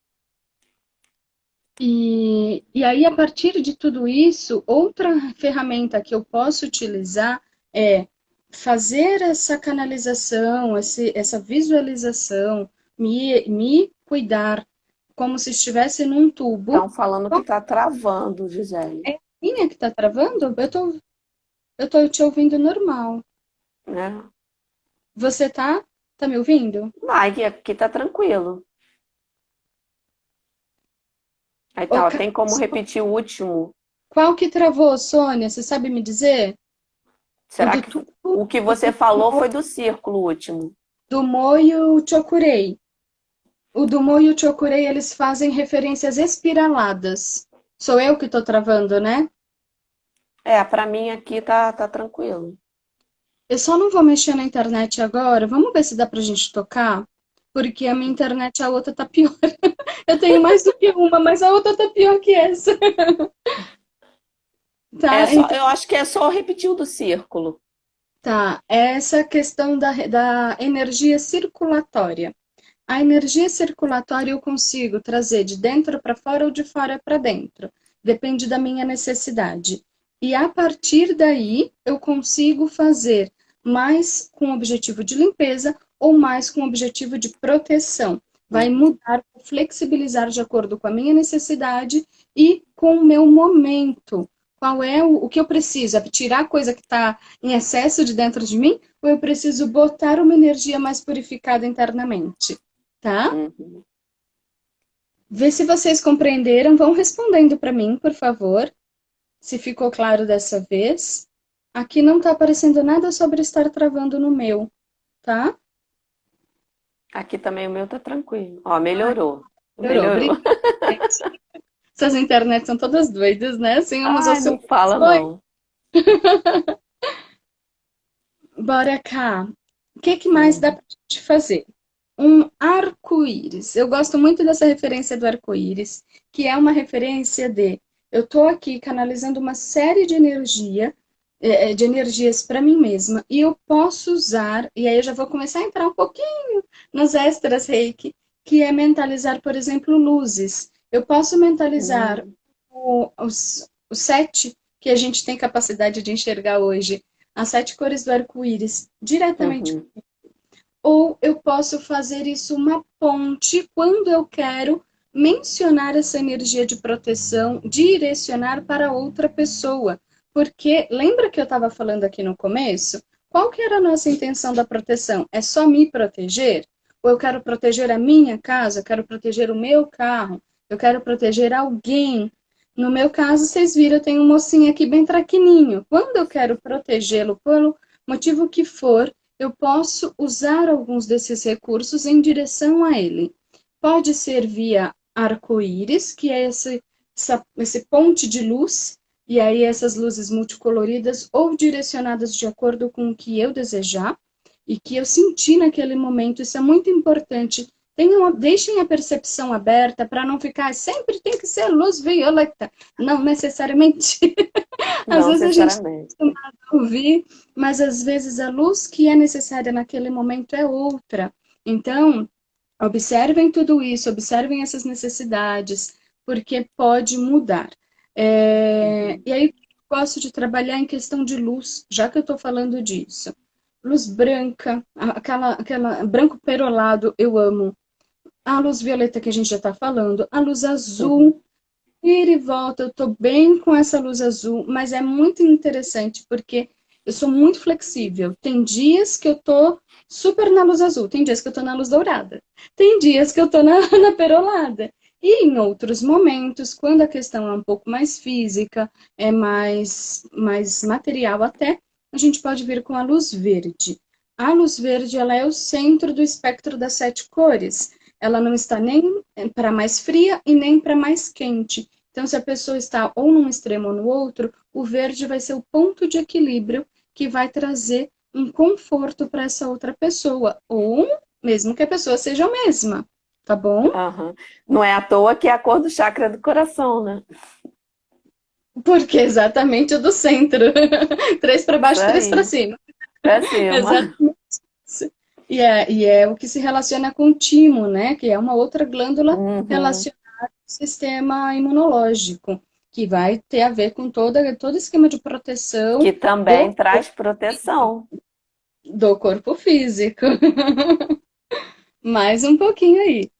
E aí, a partir de tudo isso, outra ferramenta que eu posso utilizar é fazer essa canalização, essa visualização, me cuidar como se estivesse num tubo. Estão falando que está travando, Gisele, É a minha que está travando? Eu tô te ouvindo normal. né? Você tá? Tá me ouvindo? Ai, aqui está tranquilo. Aí Ô, tá, ó, tem como repetir o último? Qual que travou, Sônia? Você sabe me dizer? O Será do que tudo, o que o você falou foi do círculo último? do Mo e o Chokurei. O do Mo e o Chokurei, eles fazem referências espiraladas. Sou eu que estou travando, né? É, para mim aqui tá tranquilo. Eu só não vou mexer na internet agora. Vamos ver se dá pra gente tocar? Porque a minha internet, a outra tá pior. Eu tenho mais do que uma, mas a outra tá pior que essa. É Tá? só, Então, eu acho que é só repetir o do círculo. tá. Essa questão da energia circulatória. A energia circulatória eu consigo trazer de dentro para fora ou de fora para dentro. Depende da minha necessidade. E a partir daí eu consigo fazer mais com o objetivo de limpeza ou mais com o objetivo de proteção. Vai Uhum. mudar, flexibilizar de acordo com a minha necessidade e com o meu momento. Qual é o que eu preciso? É tirar a coisa que está em excesso de dentro de mim ou eu preciso botar uma energia mais purificada internamente? Tá? Uhum. Vê se vocês compreenderam. Vão respondendo para mim, por favor, se ficou claro dessa vez. Aqui não está aparecendo nada sobre estar travando no meu, tá? Aqui também o meu tá tranquilo. Ó, melhorou. Melhorou. Melhorou. Obrigada, gente. Essas internets são todas doidas, né? Assim, umas Ai, não fala oscilações. não. Bora cá. O que que mais dá Uhum. pra gente fazer? Um arco-íris. Eu gosto muito dessa referência do arco-íris, que é uma referência de eu estou aqui canalizando uma série de de energias para mim mesma, e eu posso usar, e aí eu já vou começar a entrar um pouquinho nos extras Reiki, que é mentalizar, por exemplo, luzes. Eu posso mentalizar Uhum. os sete que a gente tem capacidade de enxergar hoje, as sete cores do arco-íris, diretamente, Uhum. ou eu posso fazer isso uma ponte quando eu quero mencionar essa energia de proteção, direcionar para outra pessoa. Porque lembra que eu estava falando aqui no começo? Qual que era a nossa intenção da proteção? É só me proteger? Ou eu quero proteger a minha casa, eu quero proteger o meu carro, eu quero proteger alguém? No meu caso, vocês viram, eu tenho um mocinho aqui bem traquininho. Quando eu quero protegê-lo, pelo motivo que for, eu posso usar alguns desses recursos em direção a ele. Pode ser via arco-íris, que é esse ponte de luz, e aí essas luzes multicoloridas ou direcionadas de acordo com o que eu desejar e que eu senti naquele momento. Isso é muito importante. Deixem a percepção aberta para não ficar sempre tem que ser luz violeta. Não necessariamente. Às Não vezes a gente necessariamente. ouvir, mas às vezes a luz que é necessária naquele momento é outra. Então, observem tudo isso, observem essas necessidades, porque pode mudar. Uhum. E aí, eu gosto de trabalhar em questão de luz, já que eu estou falando disso. Luz branca, aquela branco perolado, eu amo. A luz violeta que a gente já está falando, a luz Uhum. azul, ir e volta, eu tô bem com essa luz azul, mas é muito interessante porque eu sou muito flexível. Tem dias que eu tô super na luz azul, tem dias que eu tô na luz dourada, tem dias que eu tô na perolada. E em outros momentos, quando a questão é um pouco mais física, é mais material até, a gente pode vir com a luz verde. A luz verde, ela é o centro do espectro das sete cores. Ela não está nem para mais fria e nem para mais quente. Então, se a pessoa está ou num extremo ou no outro, o verde vai ser o ponto de equilíbrio que vai trazer um conforto para essa outra pessoa, ou mesmo que a pessoa seja a mesma, tá bom? Aham. Não é à toa que é a cor do chakra do coração, né? Porque é exatamente o do centro. Três para Isso baixo, três para aí. cima. Pra cima. Exatamente. E é o que se relaciona com o timo, né? Que é uma outra glândula Uhum. relacionada ao sistema imunológico, que vai ter a ver com todo esquema de proteção Que também do, traz proteção. do corpo físico. Mais um pouquinho aí.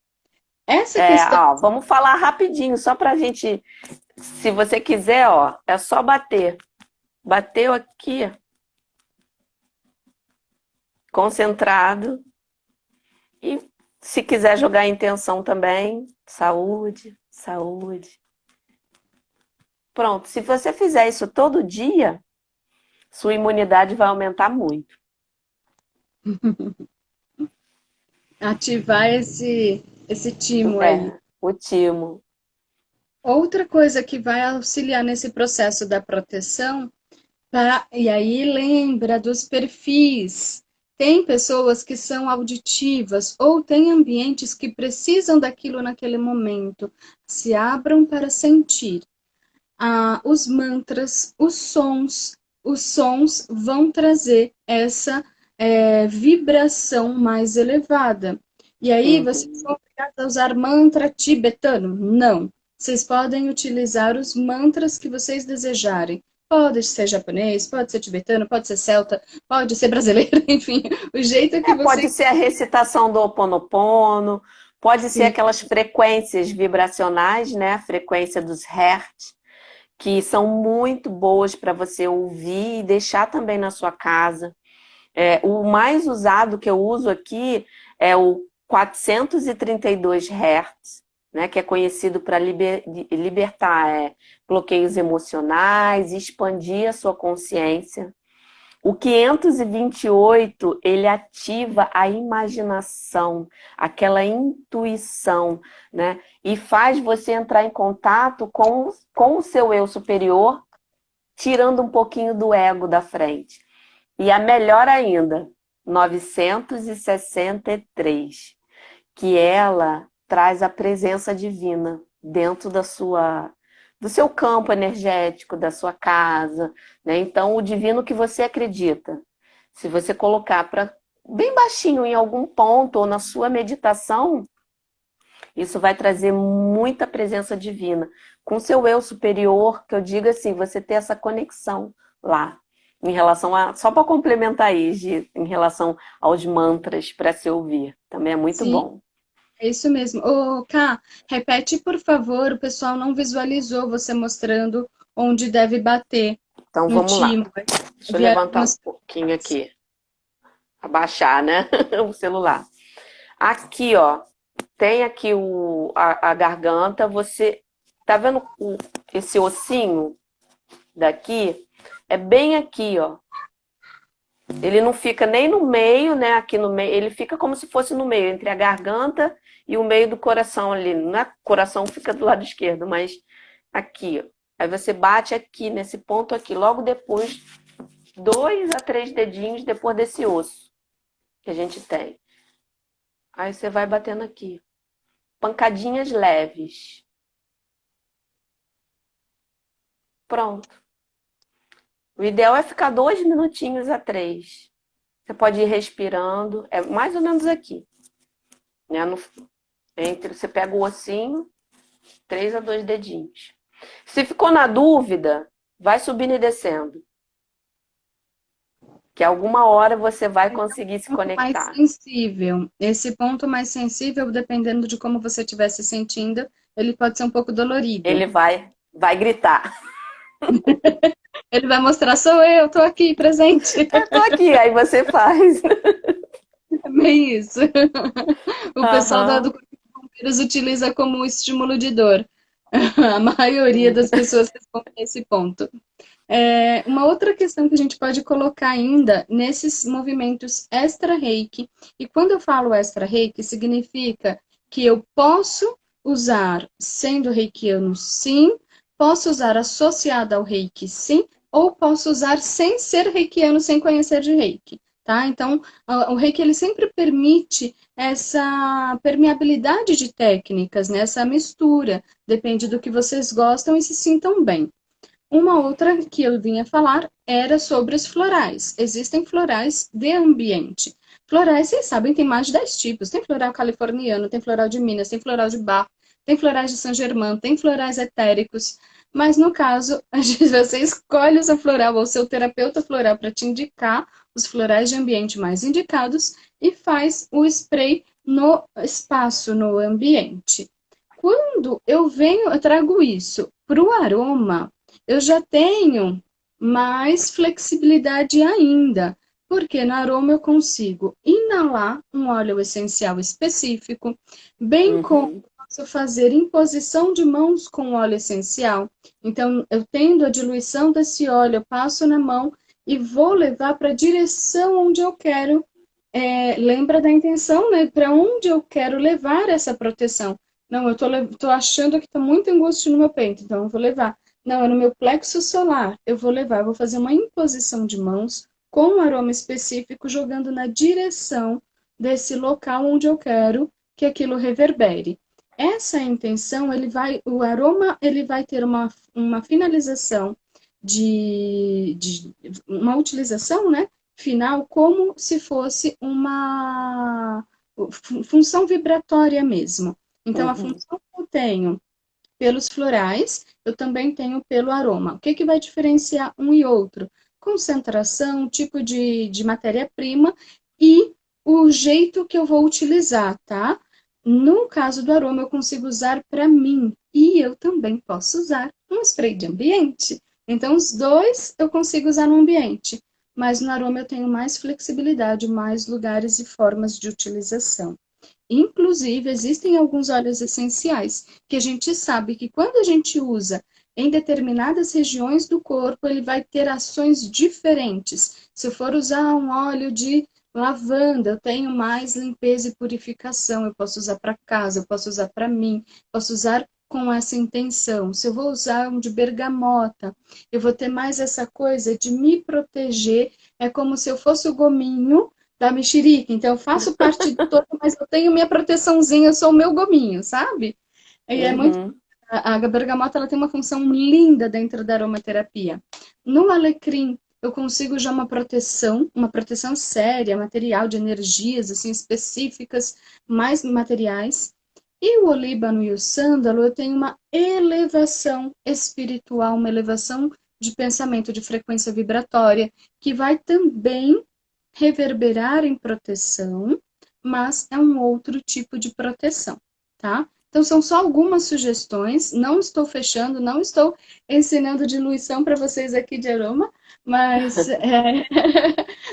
Essa É, questão. ó, vamos falar rapidinho, só pra gente, se você quiser, ó, é só bater. Bateu aqui, concentrado. E se quiser jogar intenção também, saúde, saúde. Pronto, se você fizer isso todo dia, sua imunidade vai aumentar muito. Ativar esse timo aí. O timo. Outra coisa que vai auxiliar nesse processo da proteção, tá? E aí lembra dos perfis. Tem pessoas que são auditivas ou tem ambientes que precisam daquilo naquele momento. Se abram para sentir. Os mantras, os sons vão trazer essa vibração mais elevada. E aí, vocês Uhum. são obrigados a usar mantra tibetano? Não. Vocês podem utilizar os mantras que vocês desejarem. Pode ser japonês, pode ser tibetano, pode ser celta, pode ser brasileiro, enfim, o jeito que Pode vocês... ser a recitação do Ho Oponopono, pode ser Sim, aquelas frequências vibracionais, né? A frequência dos hertz, que são muito boas para você ouvir e deixar também na sua casa. O mais usado que eu uso aqui é o 432 Hz, né, que é conhecido para libertar bloqueios emocionais, expandir a sua consciência. O 528, ele ativa a imaginação, aquela intuição, né? E faz você entrar em contato com o seu eu superior, tirando um pouquinho do ego da frente. E a melhor ainda, 963, que ela traz a presença divina dentro do seu campo energético, da sua casa, né? Então, o divino que você acredita, se você colocar para bem baixinho em algum ponto ou na sua meditação, isso vai trazer muita presença divina. Com seu eu superior, que eu digo assim, você ter essa conexão lá. Em relação a. Só para complementar aí, Gi, em relação aos mantras para se ouvir. Também é muito sim. bom. É isso mesmo. Ô, Ká, repete, por favor, o pessoal não visualizou você mostrando onde deve bater Então no vamos lá. time. Deixa eu levantar um pouquinho aqui. Abaixar, né? O celular. Aqui, ó. Tem aqui a garganta. Você tá vendo esse ossinho daqui? É bem aqui, ó. Ele não fica nem no meio, né? Aqui no meio, ele fica como se fosse no meio, entre a garganta e o meio do coração ali. Não é coração, fica do lado esquerdo, mas aqui, ó. Aí você bate aqui, nesse ponto aqui, logo depois, 2 a 3 dedinhos depois desse osso que a gente tem. Aí você vai batendo aqui. Pancadinhas leves. Pronto. O ideal é ficar 2 minutinhos a 3. Você pode ir respirando. É mais ou menos aqui. Né? Você pega o ossinho, 3 a 2 dedinhos. Se ficou na dúvida, vai subindo e descendo. Que alguma hora você vai conseguir se Ponto mais conectar. sensível. Esse ponto mais sensível, dependendo de como você estiver se sentindo, ele pode ser um pouco dolorido. Ele vai gritar. Ele vai mostrar, sou eu, tô aqui, presente. Eu tô aqui, aí você faz. É bem isso. O pessoal do Aham. Corpo de Bombeiros utiliza como estímulo de dor. A maioria das pessoas respondem esse ponto. Uma outra questão que a gente pode colocar ainda nesses movimentos extra-reiki, e quando eu falo extra-reiki, significa que eu posso usar sendo reikiano, sim, posso usar associada ao reiki, sim, ou posso usar sem ser reikiano, sem conhecer de reiki, tá? Então, o reiki, ele sempre permite essa permeabilidade de técnicas, né? Essa mistura, depende do que vocês gostam e se sintam bem. Uma outra que eu vinha falar era sobre os florais. Existem florais de ambiente. Florais, vocês sabem, tem mais de 10 tipos. Tem floral californiano, tem floral de Minas, tem floral de Bach, tem florais de Saint Germain, tem florais etéricos. Mas no caso, você escolhe o seu floral ou seu terapeuta floral para te indicar os florais de ambiente mais indicados e faz o spray no espaço, no ambiente. Quando eu trago isso para o aroma, eu já tenho mais flexibilidade ainda, porque no aroma eu consigo inalar um óleo essencial específico, bem como Uhum. posso fazer imposição de mãos com óleo essencial. Então, eu tendo a diluição desse óleo, eu passo na mão e vou levar para a direção onde eu quero. Lembra da intenção, né? Para onde eu quero levar essa proteção. Não, eu tô achando que está muito angústia no meu peito, então eu vou levar. Não, é no meu plexo solar. Eu vou levar, eu vou fazer uma imposição de mãos com um aroma específico, jogando na direção desse local onde eu quero que aquilo reverbere. Essa intenção, o aroma, ele vai ter uma finalização de uma utilização, né, final, como se fosse uma função vibratória mesmo. Então, a Uhum. função que eu tenho pelos florais, eu também tenho pelo aroma. O que, que vai diferenciar um e outro? Concentração, tipo de matéria-prima e o jeito que eu vou utilizar, tá? No caso do aroma, eu consigo usar para mim e eu também posso usar um spray de ambiente. Então, os dois eu consigo usar no ambiente, mas no aroma eu tenho mais flexibilidade, mais lugares e formas de utilização. Inclusive, existem alguns óleos essenciais que a gente sabe que quando a gente usa em determinadas regiões do corpo, ele vai ter ações diferentes. Se eu for usar um óleo de lavanda, eu tenho mais limpeza e purificação, eu posso usar para casa, eu posso usar para mim, posso usar com essa intenção. Se eu vou usar um de bergamota, eu vou ter mais essa coisa de me proteger, é como se eu fosse o gominho da mexerica. Então, eu faço parte de todo, mas eu tenho minha proteçãozinha, eu sou o meu gominho, sabe? E é muito. Uhum. A bergamota ela tem uma função linda dentro da aromaterapia. No alecrim, eu consigo já uma proteção séria, material de energias assim específicas, mais materiais. E o olíbano e o sândalo, eu tenho uma elevação espiritual, uma elevação de pensamento, de frequência vibratória, que vai também reverberar em proteção, mas é um outro tipo de proteção, tá? Então, são só algumas sugestões, não estou fechando, não estou ensinando diluição para vocês aqui de aroma, mas,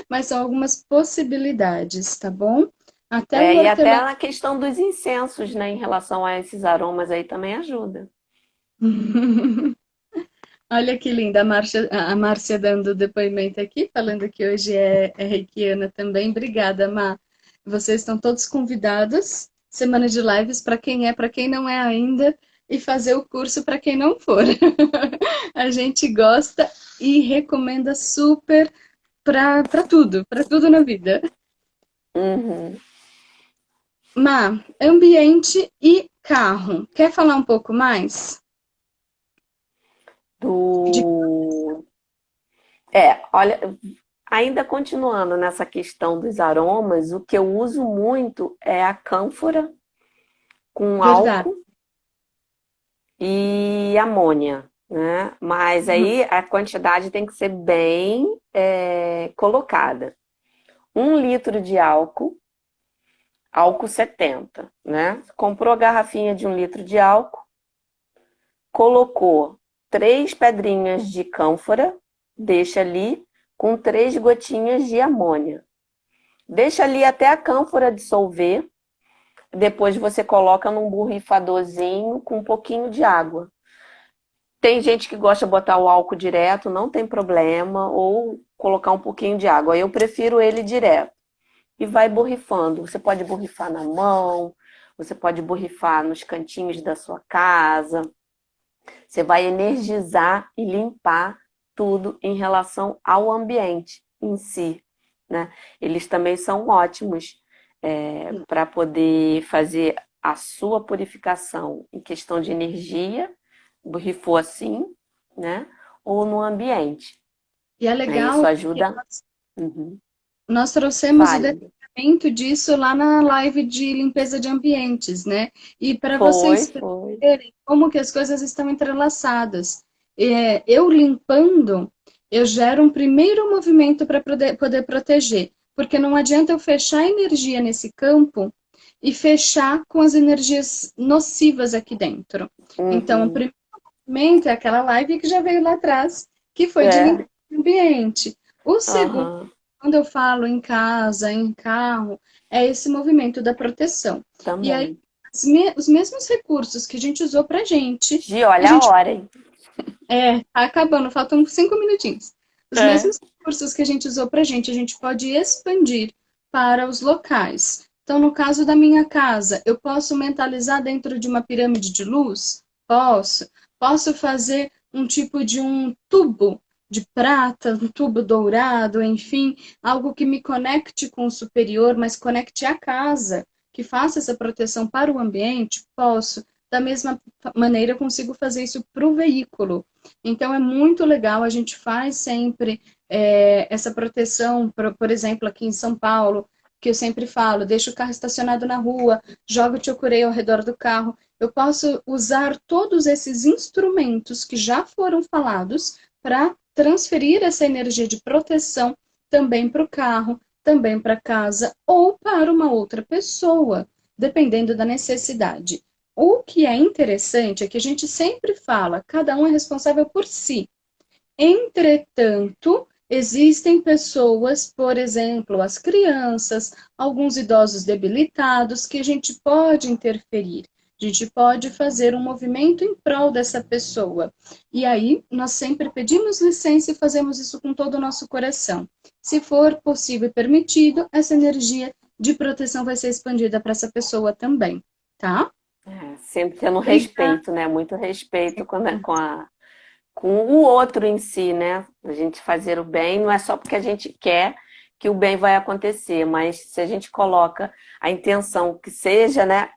mas são algumas possibilidades, tá bom? Até o E até hortelã. a questão dos incensos, né, em relação a esses aromas aí também ajuda. Olha que linda, a Márcia dando depoimento aqui, falando que hoje é reikiana também. Obrigada, Má. Vocês estão todos convidados. Semana de lives para quem é, para quem não é ainda, e fazer o curso para quem não for. A gente gosta e recomenda super para tudo na vida. Uhum. Má, ambiente e carro. Quer falar um pouco mais? De... Do... Olha, ainda continuando nessa questão dos aromas, o que eu uso muito é a cânfora com Verdade. álcool e amônia, né? Mas aí a quantidade tem que ser bem colocada. 1 litro de álcool, álcool 70, né? Comprou a garrafinha de 1 litro de álcool, colocou 3 pedrinhas de cânfora, deixa ali com 3 gotinhas de amônia. Deixa ali até a cânfora dissolver. Depois você coloca num borrifadorzinho com um pouquinho de água. Tem gente que gosta de botar o álcool direto, não tem problema, ou colocar um pouquinho de água. Eu prefiro ele direto. E vai borrifando. Você pode borrifar na mão, você pode borrifar nos cantinhos da sua casa. Você vai energizar e limpar tudo em relação ao ambiente em si, né? Eles também são ótimos para poder fazer a sua purificação em questão de energia, borrifou assim, né? Ou no ambiente. E é Isso legal que ajuda. Uhum. nós trouxemos o Fale. detalhamento disso lá na live de limpeza de ambientes, né? E para Foi, vocês foi. perceberem como que as coisas estão entrelaçadas. Eu limpando, eu gero um primeiro movimento para poder proteger, porque não adianta eu fechar a energia nesse campo e fechar com as energias nocivas aqui dentro. Então, o Uhum. primeiro movimento é aquela live que já veio lá atrás, que foi de É. limpar o ambiente. O segundo, Aham. quando eu falo em casa, em carro, é esse movimento da proteção. E aí, Também. os mesmos recursos que a gente usou pra gente, Gi, a olha a gente hora, hein? tá acabando, faltam 5 minutinhos. Os É. mesmos recursos que a gente usou pra gente, a gente pode expandir para os locais. Então, no caso da minha casa, eu posso mentalizar dentro de uma pirâmide de luz? Posso. Posso fazer um tipo de um tubo de prata, um tubo dourado, enfim, algo que me conecte com o superior, mas conecte a casa, que faça essa proteção para o ambiente? Posso. Da mesma maneira, eu consigo fazer isso para o veículo. Então, é muito legal, a gente faz sempre essa proteção, por exemplo, aqui em São Paulo, que eu sempre falo, deixa o carro estacionado na rua, joga o chokurei ao redor do carro. Eu posso usar todos esses instrumentos que já foram falados para transferir essa energia de proteção também para o carro, também para casa ou para uma outra pessoa, dependendo da necessidade. O que é interessante é que a gente sempre fala, cada um é responsável por si. Entretanto, existem pessoas, por exemplo, as crianças, alguns idosos debilitados, que a gente pode interferir. A gente pode fazer um movimento em prol dessa pessoa. E aí, nós sempre pedimos licença e fazemos isso com todo o nosso coração. Se for possível e permitido, essa energia de proteção vai ser expandida para essa pessoa também, tá? É, sempre tendo Obrigada. respeito, né? Muito respeito com o outro em si, né? A gente fazer o bem não é só porque a gente quer que o bem vai acontecer, mas se a gente coloca a intenção que seja, né,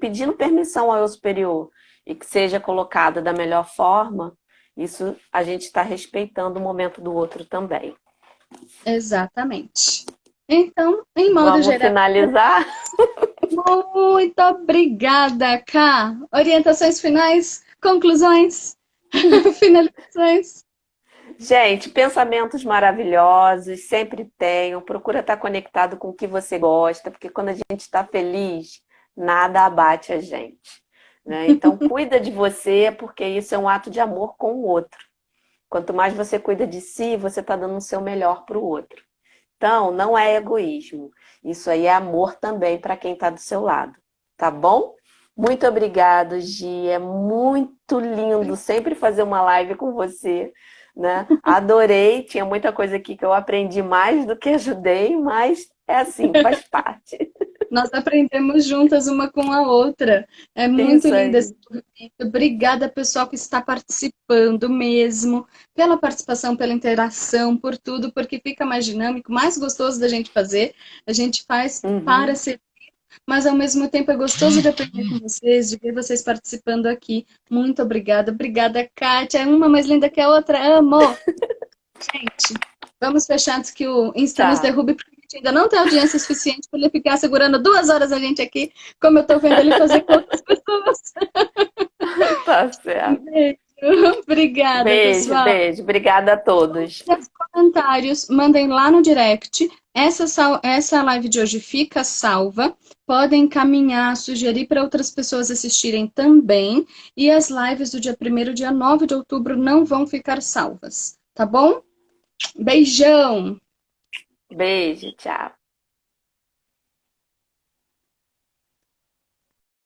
pedindo permissão ao eu superior e que seja colocada da melhor forma, isso a gente está respeitando o momento do outro também. Exatamente. Então, em modo Vamos geral, finalizar? muito obrigada, Ká. Orientações finais, conclusões, finalizações. Gente, pensamentos maravilhosos, sempre tenham. Procura estar conectado com o que você gosta, porque quando a gente está feliz, nada abate a gente, né? Então, cuida de você, porque isso é um ato de amor com o outro. Quanto mais você cuida de si, você está dando o seu melhor para o outro. Então, não é egoísmo. Isso aí é amor também para quem está do seu lado. Tá bom? Muito obrigada, Gi. É muito lindo sempre fazer uma live com você, né? Adorei. Tinha muita coisa aqui que eu aprendi mais do que ajudei, mas é assim, faz parte. Nós aprendemos juntas uma com a outra. É muito Isso lindo aí. esse momento. Obrigada, pessoal, que está participando mesmo, pela participação, pela interação, por tudo, porque fica mais dinâmico, mais gostoso da gente fazer. A gente faz para Uhum. ser, mas ao mesmo tempo é gostoso de aprender com vocês, de ver vocês participando aqui. Muito obrigada. Obrigada, Kátia. Uma mais linda que a outra. Amo! Gente, vamos fechar antes que o Insta nos Tá. derrube, porque a gente ainda não tem audiência suficiente para ele ficar segurando 2 horas a gente aqui, como eu estou vendo ele fazer com outras pessoas. Tá certo. Beijo. Obrigada, Beijo, pessoal. beijo. Obrigada a todos. Nos comentários, mandem lá no direct. Essa live de hoje fica salva. Podem encaminhar, sugerir para outras pessoas assistirem também. E as lives do dia 1º, dia 9 de outubro não vão ficar salvas. Tá bom? Beijão! Beijo, tchau.